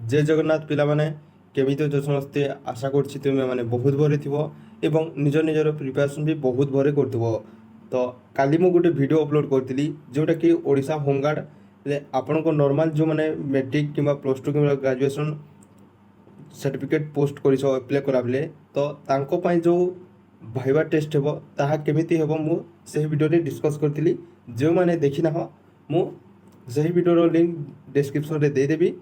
जय जगन्नाथ पिला माने केमिति अछ समस्ते आशा करछि तुमे माने बहुत भरे थिबो एवं निज निजर प्रिपरेशन भी बहुत भरे करथिबो। तो काली मु गोटे वीडियो अपलोड करथिली जोटा कि ओडिशा होमगार्ड रे आपन को नॉर्मल जो माने मैट्रिक किंबा प्लस 2 किंबा ग्रेजुएशन सर्टिफिकेट पोस्ट करिसो अप्लाई कराबले तो तांको पई जो भाइबा टेस्ट हेबो ताहा केमिति हेबो मु सेही वीडियो रे डिस्कस करथिली। जो माने देखि ना हो मु सेही वीडियो रो लिंक डिस्क्रिप्शन रे दे देबी,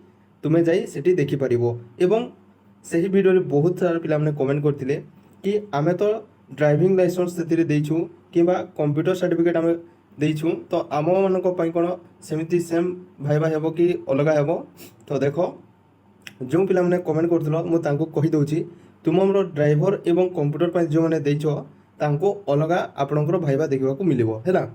तुमे जाई सेठी देखि परिबो। एवं सेही वीडियो रे बहुत सारा पिला माने कमेंट करथिले कि आमे तो ड्राइविंग लाइसेंस सेतिरे देइछु किंबा कंप्यूटर सर्टिफिकेट आमे देइछु तो आम मानक पई कोन सेमिति सेम भाइबा हेबो कि अलगा हेबो। तो देखो जो पिला माने कमेंट करथिलो मु तांको कहि दउछि तुम हमरो ड्राइवर एवं कंप्यूटर पई जो माने देइछो तांको अलगा आपनकर भाइबा देखिबा को मिलिबो हैला।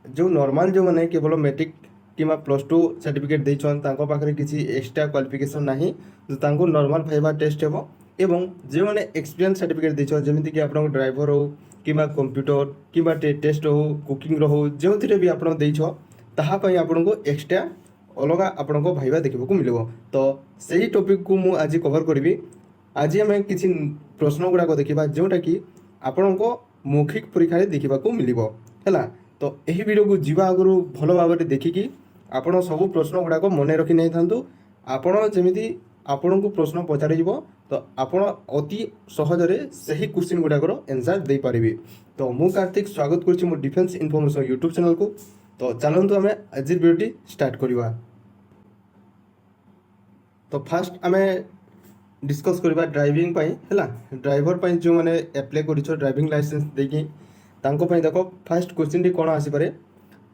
जो नॉर्मल जो माने केवल मैट्रिक किंबा प्लस 2 सर्टिफिकेट देइछन तांको पाखरे किछि एक्स्ट्रा क्वालिफिकेशन नाही जो तांको नॉर्मल भाइबा टेस्ट हेबो। एवं जो माने एक्सपीरियंस सर्टिफिकेट देइछो जेमिति कि आपन ड्राइवर हो किंबा कंप्यूटर किंबा टेस्ट हो कुकिंग रो हो जोथिरे भी आपन देइछो ताहा पई आपनको एक्स्ट्रा अलगा आपनको भाइबा देखिबा को मिलिबो। तो सही टॉपिक को मु आज कवर करबी। आज आम किसी प्रश्न गुड़ाक देखा जोटा कि आपनको मौखिक परीक्षा देखा मिलिबो हैला। तो यही वीडियो को जीवा आगु भल भाव देखिकी आपण सब प्रश्न गुड़ाक मन रखी नहीं था आपण जमी आपण को प्रश्न पचार तो आपण अति सहजरे सही क्वेश्चन गुड़ाकर आंसर दे पारिबे। तो मु कार्तिक स्वागत करछि मो डिफेंस इनफॉरमेशन यूट्यूब चैनल को। तो चलतु आम आज वीडियो स्टार्ट करवा। तो फास्ट आम डिस्कस करबा ड्राइविंग पाई हैला। ड्राइवर पाई जो माने अप्लाई करिछो ड्राइविंग लाइसेंस देकी तांको पाई देखो फर्स्ट क्वेश्चन टी कोन आसी पारे।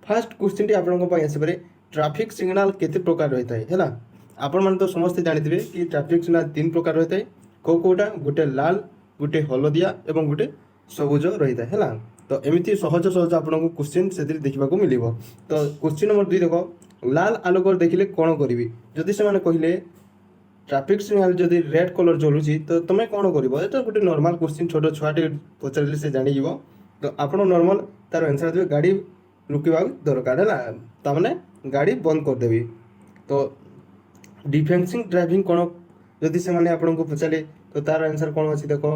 फर्स्ट क्वेश्चन टी आपन को पाई आसी पारे ट्रैफिक सिग्नल केते प्रकार रहता है हैला। आपन मन तो समस्त जानिथिबे कि ट्रैफिक सिग्नल तीन प्रकार रहता है कोटा गोटे लाल गोटे हलदिया एवं गोटे सबुज रहता है हैला। तो एमिति सहज सहज आपन को क्वेश्चन सेतिर देखिबा को मिलिबो। तो क्वेश्चन नंबर 2 देखो लाल आलोक देखिले कोन करिवि जदि से माने कहिले ट्रैफिक सिग्नल जदि रेड कलर जलुची तो तुम कौन कर गोटे नॉर्मल क्वेश्चन छोट छुआटे पचारे से जानी जीव। तो आप नॉर्मल तार आंसर देवे गाड़ी रुकवा दरकार है तामने गाड़ी बंद करदेवी। तो डिफेंसिंग ड्राइविंग कौन जदि से माने आपन को पचारे तो तार आंसर कौन अच्छी देखो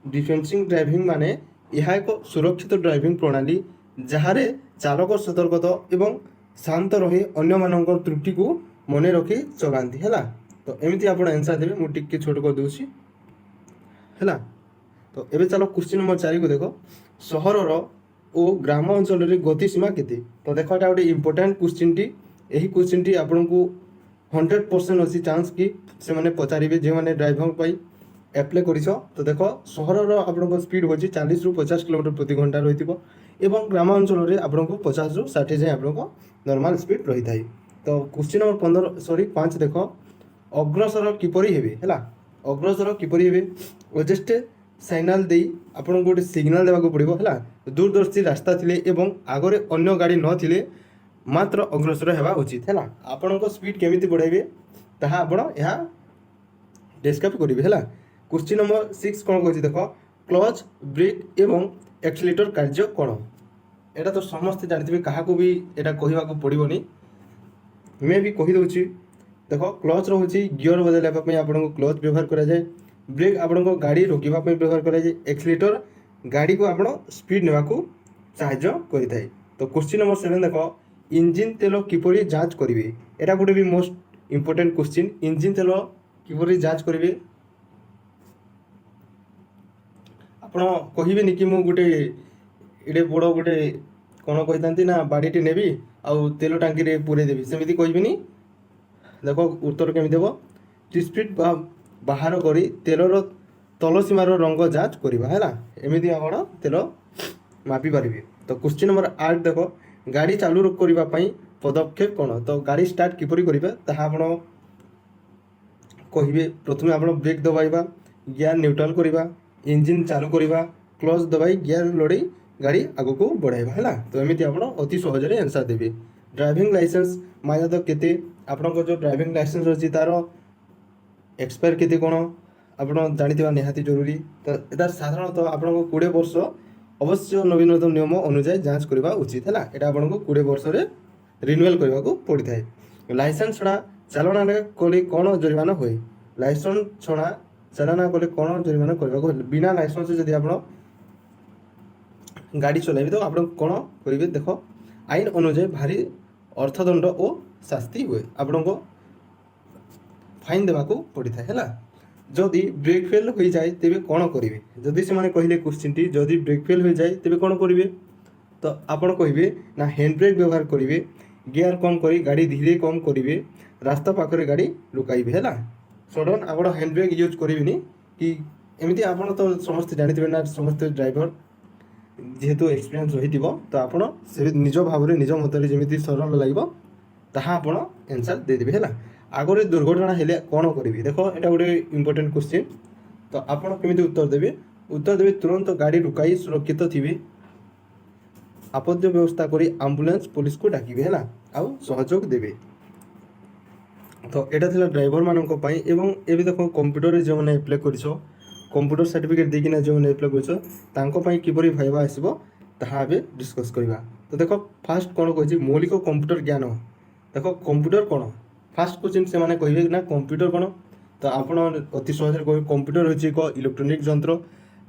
डिफेंसिंग ड्राइविंग माने यह एक सुरक्षित ड्राइविंग प्रणाली जहाँ चालक सतर्कता एवं शांत रही अन्य मानक त्रुटि को मन रखी चलाती है। तो एमती आप आंसर देवे मु टिके छोट कर दूसरी है। तो एबे चलो क्वेश्चन नंबर 4 को देखो सहर और ग्राम अंचल गति सीमा केते। तो देखो एटा गोटे इंपोर्टेंट क्वेश्चन टी यही क्वेश्चन टी आपन को 100% अच्छी चांस कि से माने पचारिबे जे माने ड्राइवर पाई अप्लाई करिसो। तो देखो सहर आपन स्पीड होची 40 रु 50 किलोमीटर प्रति घंटा रहितिबो एवं ग्राम अंचल रे आपन को 50 रु 60 जाय आपन को नॉर्मल स्पीड रही थाई। तो क्वेश्चन नंबर 5 देखो अग्रसर किपरि हेबे हैला। अग्रसर किपरि हेबे ओजेस्ट सिग्नल दे आपन गोटे सिग्नल देवा को पड़िबो हैला। दूरदर्शी रास्ता थिले एवं आगरे अन्य गाड़ी न थिले मात्र अग्रसर हेबा उचित हैला। आपन को स्पीड केमिति बढ़ाइबे ताहा आपण यहा डिस्कस करिबे हैला। क्वेश्चन नंबर 6 कोन कहछि देखो क्लच ब्रेक एवं एक्सीलरेटर कार्य कोन। एटा तो समस्त जानिथिबे काहा को भी एटा कहिबा को पड़िबोनी मैं भी कहि दउछि। देखो क्लच रोचे गियर बदलवाई आपको क्लच व्यवहार करा जाए। ब्रेक आपको गाड़ी रोकवा व्यवहार करा जाए। एक्सीलरेटर गाड़ी को आप स्पीड नेवा को साहाय्य करिथाय। तो क्वेश्चन नंबर 7 देखो इंजिन तेल किपरि जांच करिवे। एटा गोटे भी मोस्ट इंपोर्टेंट क्वेश्चन इंजिन तेल किपरि जांच करिवे आपण कहिबेनी कि मु गोटे एडे बड़ गोटे कोन कहितांती ना बाड़ीटी नेबी आउ तेल टांकी रे पुरे देबी सेमिति कहिबेनी। देखो उत्तर केमी देव स्पीड बाहर करी तेलर तल सीमार रंग जांच करवा है एमती आप तेल मापी पारे। तो क्वेश्चन नंबर 8 देखो गाड़ी चालू करने पदक्षेप कौन। तो गाड़ी स्टार्ट किपरि करिबा ताहा आपण कहिबे प्रथमे आपण ब्रेक दबाइबा गियर न्यूट्रल करवा इंजिन चालू करवा क्लच दबाई गियर लड़े गाड़ी आगु को बढ़ाइबा है। तो एमती आप अति सहजरे आंसर देबे। ड्राइविंग लाइसेंस माइना तो केते आपन जो ड्राइविंग लाइसेंस अच्छी तार एक्सपायर केते कोन आपन जानिथिबा निहाती जरूरी। तो एटा साधारणतः आपन को 20 वर्ष अवश्य नवीनतम नियम अनुसार जांच करबा उचित हैला। एटा आपन को 20 वर्ष रे रिन्यूअल करबा को पड़ी थाए। लाइसेंस छड़ा ଚାଳନା କଲେ କ'ଣ ଜରିମାନା ହୁଏ? ଲାଇସେନ୍ସ ଛଡ଼ା ଚାଳନା କଲେ କ'ଣ ଜରିମାନା କରିବାକୁ ହେଲେ ବିନା ଲାଇସେନ୍ସ ଯଦି ଆପଣ ଗାଡ଼ି ଚଲାଇବେ ତ ଆପଣ କ'ଣ କରିବେ? ଦେଖ, ଆଇନ ଅନୁଯାୟୀ ଭାରି ଅର୍ଥଦଣ୍ଡ ଓ ଶାସ୍ତି ହୁଏ, ଆପଣଙ୍କ ଫାଇନ୍ ଦେବାକୁ ପଡ଼ିଥାଏ ହେଲା। ଯଦି ବ୍ରେକ୍ ଫେଲ୍ ହୋଇଯାଏ ତେବେ କ'ଣ କରିବେ? ଯଦି ସେମାନେ କହିଲେ କ୍ୱେଶ୍ଚିନ୍ଟି ଯଦି ବ୍ରେକ୍ ଫେଲ୍ ହୋଇଯାଏ ତେବେ କ'ଣ କରିବେ? ତ ଆପଣ କହିବେ ନା ହ୍ୟାଣ୍ଡ ବ୍ରେକ୍ ବ୍ୟବହାର କରିବେ, ଗିୟର କମ୍ କରି ଗାଡ଼ି ଧୀରେ କମ୍ କରିବେ, ରାସ୍ତା ପାଖରେ ଗାଡ଼ି ଲୁକାଇବେ ହେଲା। ସଡନ୍ ଆପଣ ହ୍ୟାଣ୍ଡ ବ୍ରେକ୍ ୟୁଜ୍ କରିବେନି କି ଏମିତି ଆପଣ ତ ସମସ୍ତେ ଜାଣିଥିବେ ନା, ସମସ୍ତେ ଡ୍ରାଇଭର ଯେହେତୁ ଏକ୍ସପିରିଏନ୍ସ ରହିଥିବ ତ ଆପଣ ସେ ନିଜ ଭାବରେ ନିଜ ମତରେ ଯେମିତି ସରଳ ଲାଗିବ ତାହା ଆପଣ ଆନ୍ସର୍ ଦେଇଦେବେ ହେଲା। ଆଗରେ ଦୁର୍ଘଟଣା ହେଲେ କ'ଣ କରିବେ? ଦେଖ, ଏଇଟା ଗୋଟେ ଇମ୍ପୋର୍ଟାଣ୍ଟ କ୍ୱେଶ୍ଚିନ୍। ତ ଆପଣ କେମିତି ଉତ୍ତର ଦେବେ? ଉତ୍ତର ଦେବେ ତୁରନ୍ତ ଗାଡ଼ି ଲୁକାଇ ସୁରକ୍ଷିତ ଥିବେ, ଆପଦ ବ୍ୟବସ୍ଥା କରି ଆମ୍ବୁଲାନ୍ସ ପୋଲିସକୁ ଡାକିବେ ହେଲା, ଆଉ ସହଯୋଗ ଦେବେ। ତ ଏଇଟା ଥିଲା ଡ୍ରାଇଭରମାନଙ୍କ ପାଇଁ। ଏବଂ ଏବେ ଦେଖ କମ୍ପ୍ୟୁଟରରେ ଯେଉଁମାନେ ଆପ୍ଲାଏ କରିଛ, କମ୍ପ୍ୟୁଟର ସାର୍ଟିଫିକେଟ୍ ଦେଇକିନା ଯେଉଁମାନେ ଆପ୍ଲାଏ କରିଛ ତାଙ୍କ ପାଇଁ କିପରି ଭାଇବା ଆସିବ ତାହା ଏବେ ଡିସ୍କସ୍ କରିବା। ତ ଦେଖ, ଫାର୍ଷ୍ଟ କ'ଣ କହିଛି? ମୌଳିକ କମ୍ପ୍ୟୁଟର ଜ୍ଞାନ। ଦେଖ, କମ୍ପ୍ୟୁଟର କ'ଣ? ଫାର୍ଷ୍ଟ କ୍ୱେଶ୍ଚିନ୍ ସେମାନେ କହିବେ ନା କମ୍ପ୍ୟୁଟର କ'ଣ? ତ ଆପଣ ଅତି ସହଜରେ କହିବେ କମ୍ପ୍ୟୁଟର ହେଉଛି ଏକ ଇଲେକ୍ଟ୍ରୋନିକ୍ ଯନ୍ତ୍ର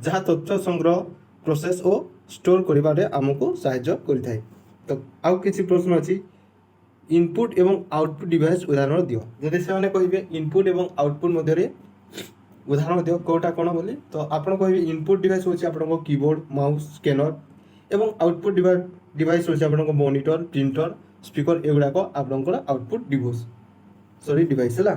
ଯାହା ତଥ୍ୟ ସଂଗ୍ରହ, ପ୍ରୋସେସ୍ ଓ ଷ୍ଟୋର କରିବାରେ ଆମକୁ ସାହାଯ୍ୟ କରିଥାଏ। ତ ଆଉ କିଛି ପ୍ରଶ୍ନ ଅଛି, ଇନପୁଟ୍ ଏବଂ ଆଉଟପୁଟ୍ ଡିଭାଇସ୍ ଉଦାହରଣ ଦିଅ। ଯଦି ସେମାନେ କହିବେ ଇନପୁଟ୍ ଏବଂ ଆଉଟପୁଟ୍ ମଧ୍ୟରେ ଉଦାହରଣ ଦିଅ କେଉଁଟା କ'ଣ ବୋଲି, ତ ଆପଣ କହିବେ ଇନପୁଟ୍ ଡିଭାଇସ୍ ହେଉଛି ଆପଣଙ୍କ କିବୋର୍ଡ଼, ମାଉସ୍, ସ୍କାନର ଏବଂ ଆଉଟପୁଟ୍ ଡିଭାଇସ୍ ହେଉଛି ଆପଣଙ୍କ ମନିଟର, ପ୍ରିଣ୍ଟର, ସ୍ପିକର, ଏଗୁଡ଼ାକ ଆପଣଙ୍କର ଆଉଟପୁଟ୍ ଡିଭାଇସ୍ ହେଲା।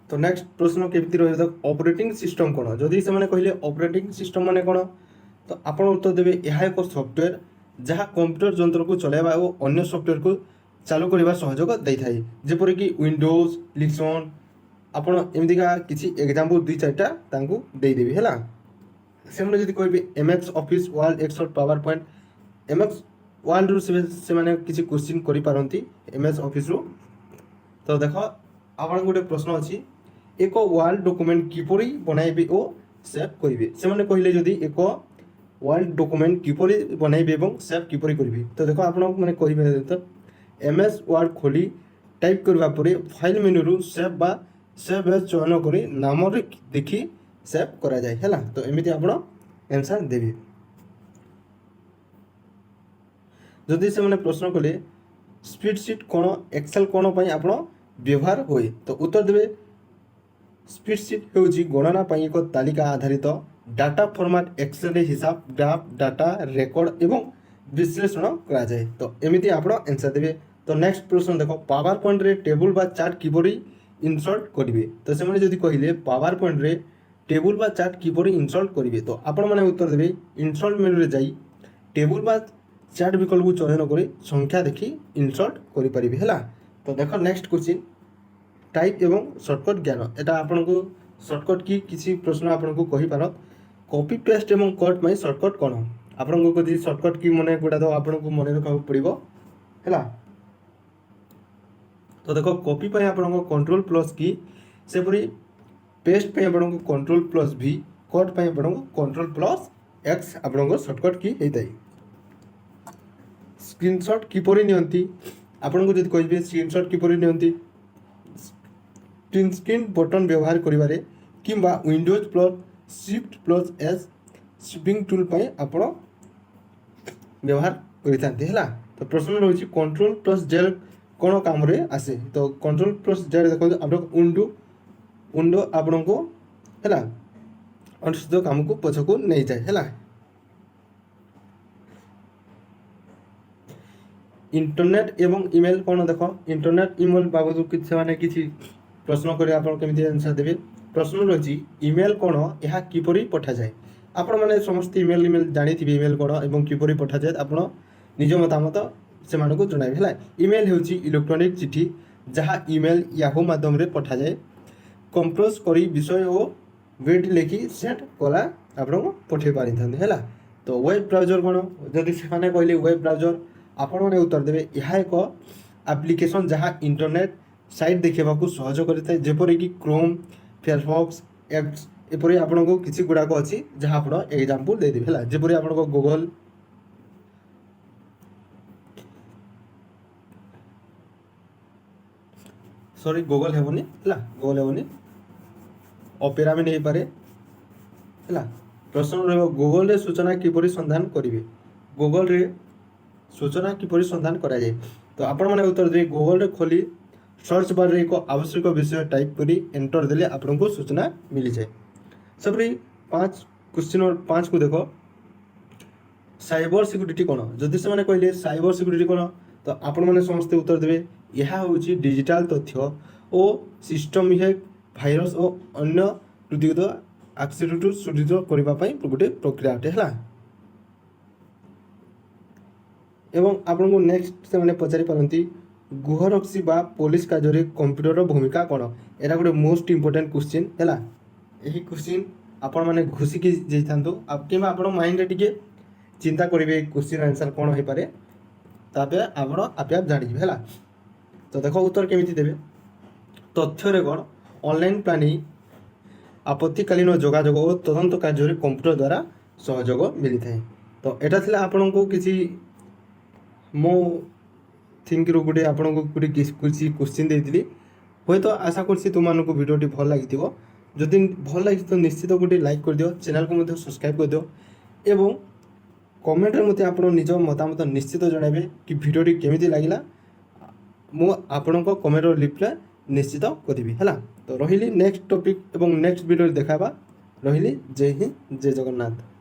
ତ ନେକ୍ସଟ ପ୍ରଶ୍ନ କେମିତି ରହିବ? ତ ଅପରେଟିଂ ସିଷ୍ଟମ କ'ଣ? ଯଦି ସେମାନେ କହିଲେ ଅପରେଟିଂ ସିଷ୍ଟମ ମାନେ କ'ଣ, ତ ଆପଣ ଉତ୍ତର ଦେବେ ଏହା ଏକ ସଫ୍ଟୱେର ଯାହା କମ୍ପ୍ୟୁଟର ଯନ୍ତ୍ରକୁ ଚଲାଇବା ଓ ଅନ୍ୟ ସଫ୍ଟୱେରକୁ ଚାଲୁ କରିବା ସହଯୋଗ ଦେଇଥାଏ, ଯେପରିକି ୱିଣ୍ଡୋଜ୍, ଲିନକ୍ସ। ଆପଣ ଏମିତିକା କିଛି ଏକ୍ଜାମ୍ପଲ୍ 2-4ଟା ତାଙ୍କୁ ଦେଇଦେବି ହେଲା। ସେମାନେ ଯଦି କହିବେ MS Office, Word, Excel, PowerPoint, MS ୱାର୍ଡରୁ ସେମାନେ କିଛି କ୍ୱେଶ୍ଚିନ୍ କରିପାରନ୍ତି MS ଅଫିସ୍ରୁ। ତ ଦେଖ, ଆପଣଙ୍କୁ ଗୋଟେ ପ୍ରଶ୍ନ ଅଛି, ଏକ ୱାର୍ଡ ଡକୁମେଣ୍ଟ କିପରି ବନାଇବେ ଓ ସେଭ୍ କରିବେ? ସେମାନେ କହିଲେ ଯଦି ଏକ ୱାର୍ଡ ଡକୁମେଣ୍ଟ କିପରି ବନାଇବେ ଏବଂ ସେଭ୍ କିପରି କରିବେ, ତ ଦେଖ ଆପଣ ମାନେ କହିବେ ତ MS ୱାର୍ଡ ଖୋଲି ଟାଇପ୍ କରିବା ପରେ ଫାଇଲ୍ ମେନୁରୁ ସେଭ୍ ବା ସେଭ୍ ଏଜ୍ ଚୟନ କରି ନାମରେ ଦେଖି ସେଭ୍ କରାଯାଏ ହେଲା। ତ ଏମିତି ଆପଣ ଆନ୍ସର୍ ଦେବେ। ଯଦି ସେମାନେ ପ୍ରଶ୍ନ କଲେ ସ୍ପ୍ରେଡସିଟ୍ କ'ଣ, ଏକ୍ସେଲ୍ କ'ଣ ପାଇଁ ଆପଣ ବ୍ୟବହାର ହୁଏ, ତ ଉତ୍ତର ଦେବେ ସ୍ପ୍ରେଡସିଟ୍ ହେଉଛି ଗଣନା ପାଇଁ ଏକ ତାଲିକା ଆଧାରିତ ଡାଟା ଫର୍ମାଟ୍। ଏକ୍ସେଲ୍ରେ ହିସାବ, ଗ୍ରାଫ୍, ଡାଟା ରେକର୍ଡ ଏବଂ ବିଶ୍ଳେଷଣ କରାଯାଏ। ତ ଏମିତି ଆପଣ ଆନ୍ସର୍ ଦେବେ। ତ ନେକ୍ସଟ ପ୍ରଶ୍ନ ଦେଖ, ପାୱାର ପଏଣ୍ଟରେ ଟେବୁଲ୍ ବା ଚାର୍ଟ କିପରି ଇନସର୍ଟ କରିବେ? ତ ସେମାନେ ଯଦି କହିଲେ ପାୱାର ପଏଣ୍ଟରେ ଟେବୁଲ୍ ବା ଚାର୍ଟ କିପରି ଇନସର୍ଟ କରିବେ, ତ ଆପଣମାନେ ଉତ୍ତର ଦେବେ ଇନସର୍ଟ ମେନୁରେ ଯାଇ ଟେବୁଲ୍ ବା ଚାର୍ଟ ବିକଳ୍ପକୁ ଚୟନ କରି ସଂଖ୍ୟା ଦେଖି ଇନସର୍ଟ କରିପାରିବେ ହେଲା। ତ ଦେଖ ନେକ୍ସଟ କ୍ୱେଶ୍ଚିନ୍, টাইপ এবং সর্টকট জ্ঞান। এটা আপনার সর্টকট কি কিছু প্রশ্ন আপনার কহিপার। কপি পেস্ট এবং কট পাই সর্টকট কোণ? আপনার যদি সর্টকট কি মনে গুড়া তো আপনার মনে রাখা পড়ব হ্যাঁ। তো দেখ, কপি পাই আপনার কন্ট্রোল প্লস কি, সেপরি পেস্ট পাই আপনার কন্ট্রোল প্লস ভি, কট পাই আপনার কন্ট্রোল প্লস এক্স আপনার সর্টকট কি হয়ে। স্ক্রিনশট কিপরি নিয়ন্তি? আপনার যদি কহবে স্ক্রিনশট কিপরি নিয়ন্তি, প্রিন্ট স্ক্রিন বটন ব্যবহার করিবারে কিংবা Windows plus shift plus S snipping tool পাই আপন ব্যবহার করিথান্তি হেলা। তো প্রশ্ন রয়েছে কন্ট্রোল প্লস জেড কোন কামরে আসে? তো কন্ট্রোল প্লস জেড দেখো আপনার উইন্ডো আপনার হেলা অনুষ্ঠিত কামକୁ ପଛକୁ ନେଇଯାଏ ହେଲା। इंटरनेट एवं इमेल कौन? देख, इंटरनेट इमेल बाबद किसी प्रश्न कर केमी आंसर देवे। प्रश्न रही इमेल कौन, यह किपरि पठा जाए? आपण मैंने समस्त इमेल जानी इमेल कौन और किपरि पठा जाए आप निज मतामत से जन है। इमेल हूँ इलेक्ट्रोनिक चिठी जहाँ इमेल याहू माध्यम पठा जाए, कंपोज करी विषय और वेट लिखि सेट कला आप पठे पारि है। तो वेब ब्राउजर कौन? जदि से कहले वेब ब्राउजर आपण मैंने उत्तर देवे यह एक एप्लिकेशन जहाँ इंटरनेट साइट देखा सहज करता है, जेपरिक क्रोम, फायरफॉक्स, एक्स एपरी आपन को किसी गुड़ाक अच्छी जहाँ आप एग्जांपल देदेवे है। जेपरी आप गूगल, सॉरी गूगल हेबनी है गूगल हेबनी अपेरा भी नहीं पारे है प्रश्न रहा गूगल रे सूचना किपरि संधान करेंगे गूगल रे सूचना किपरि संधान करा जाए तो आपण मैंने उत्तर दे गूगल रे खोली सर्च बार रे एक आवश्यक विषय टाइप करी एंटर देले आपको सूचना मिली जाए सबरी 5 क्वेश्चन और 5 को देखो साइबर सिक्यूरीटी कौन जदि से कहले साइबर सिक्यूरीटी कौन तो आपण मैंने समस्ते उत्तर देवे यह हूँ डिजिटल तथ्य और सिस्टम हैक भाइरस और अन्य प्रतिरोध आक्सीडेंट सुदृढ़ करने गोटे प्रक्रिया अटे है एवं आपण को नेक्स्ट से पचारि पारती गुहरक्षी बा पुलिस कार्य कंप्यूटर भूमिका कौन एटा गोटे मोस्ट इम्पोर्टेंट क्वेश्चन है यही क्वेश्चन आपण मैंने घुषिकी जाता कि माइंड टे चिंता करेंगे क्वेश्चन आंसर कौन हो पारे तापर आप आप जानिए है तो देख उत्तर केमी देवे तथ्य कौन ऑनलाइन प्लानिंग आपत्तिकालीन जोगाजोग और तदंत कार्य कंप्यूटर द्वारा सहयोग मिली थाए तो यहाँ थी आपण को किसी मो थिंक रू गोटे आपन को गोटे किसी क्वेश्चन देती हूँ तो आशा कर तुमको भिडियोटी भल लगी जदि भल लगी तो निश्चित गोटे लाइक कर दियो चैनल को मध्य सब्सक्राइब कर दियो एवं कमेंट रे मते आपण निज मतामत निश्चित जणाबे कि भिडियोटी केमिति लागिला मु आपणको कमेंट रिप्लाई निश्चित करिबी हला तो रहिली नेक्स्ट टॉपिक एवं नेक्स्ट वीडियो देखाबा रहिली जय हिंद जय जगन्नाथ।